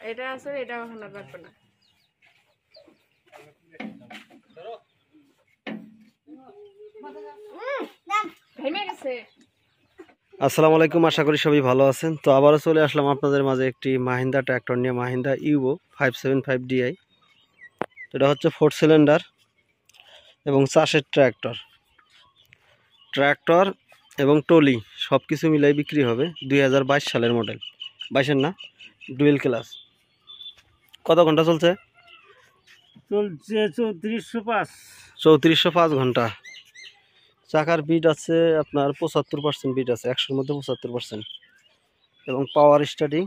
এটা আছে, এটা এখন আর লাগবে না। আসসালামু আলাইকুম, আশা করি সবাই ভালো আছেন। তো আবারও চলে আসলাম আপনাদের মাঝে একটি মাহিন্দ্রা ট্র্যাক্টর নিয়ে, মাহিন্দ্রা ইউবো 575 DI। তো এটা হচ্ছে 4 সিলিন্ডার এবং চাষের ট্র্যাক্টর এবং টলি সব কিছু মিলাই বিক্রি হবে। 2022 সালের মডেল, 22-এর না, ডুয়েল ক্লাস। কত ঘন্টা চলছে? চলছে 3405 ঘন্টা। চাকার বিট আছে আপনার 75% বিট আছে, 100-এর মধ্যে 75%। এবং পাওয়ার স্টার্টিং।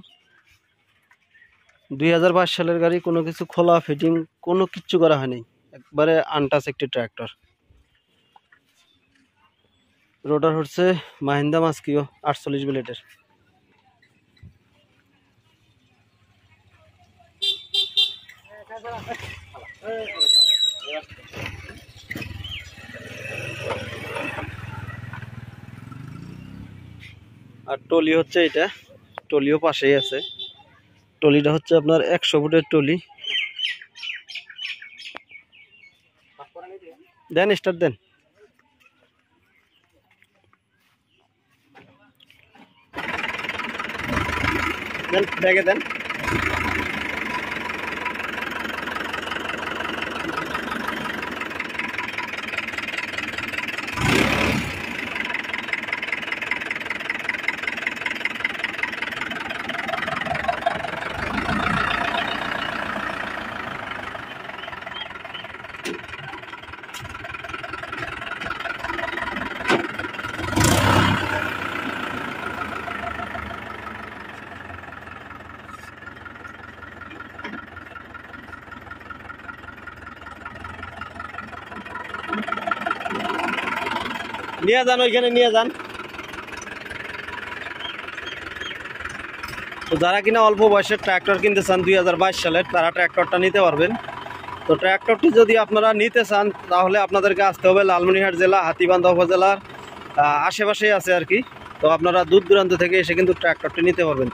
2022 সালের গাড়ি, কোনো কিছু খোলা ফিটিং কোনো কিচ্ছু করা হয়নি, একবারে আনটাচ একটি ট্র্যাক্টর। রোটার হচ্ছে মাহিন্দ্রা মাস্কিও 48 ব্লেডের। আর টলি হচ্ছে এটা, টলিও পাশেই আছে। টলিটা হচ্ছে আপনার 100 ফুটের টলি। দেন স্টার্ট দেন। দেন ব্যাগে দেন। নিয়ে যান, ওইখানে নিয়ে যান। তো যারা কিনা অল্প বয়সের ট্র্যাক্টর কিনতে চান 2022 সালের, তারা ট্র্যাক্টরটা নিতে পারবেন। তো ট্র্যাক্টরটি যদি আপনারা নিতে চান তাহলে আপনাদেরকে আসতে হবে লালমনিরহাট জেলা হাতীবান্ধা উপজেলার আশেপাশেই আছে আর কি। তো আপনারা দূর দূরান্ত থেকে এসে কিন্তু ট্র্যাক্টরটি নিতে পারবেন।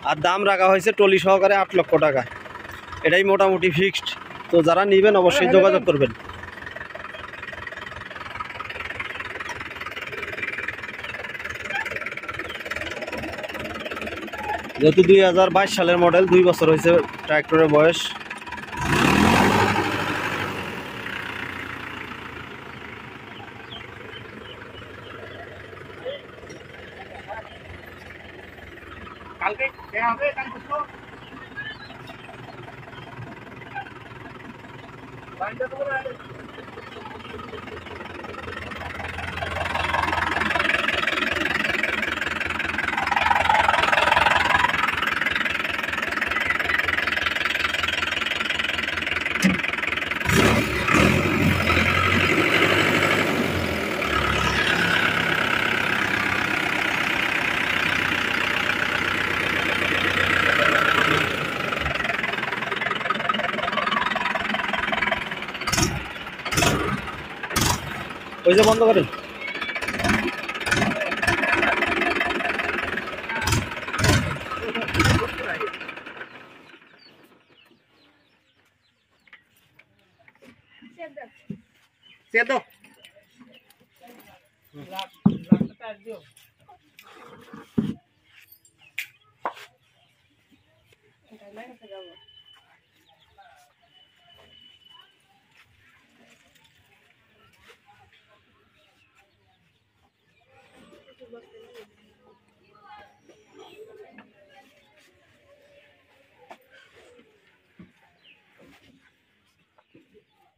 আর দাম রাখা হয়েছে টলি সহকারে 8 লক্ষ টাকা, এটাই মোটামুটি ফিক্সড। তো যারা নেবেন অবশ্যই যোগাযোগ করবেন। যেহেতু 2022 সালের মডেল, 2 বছর হয়েছে ট্র্যাক্টরের বয়স। কালকে হবে কালকে তো বাইরে তো বলে ওই যে বন্ধ করেন। সে তো Gracias.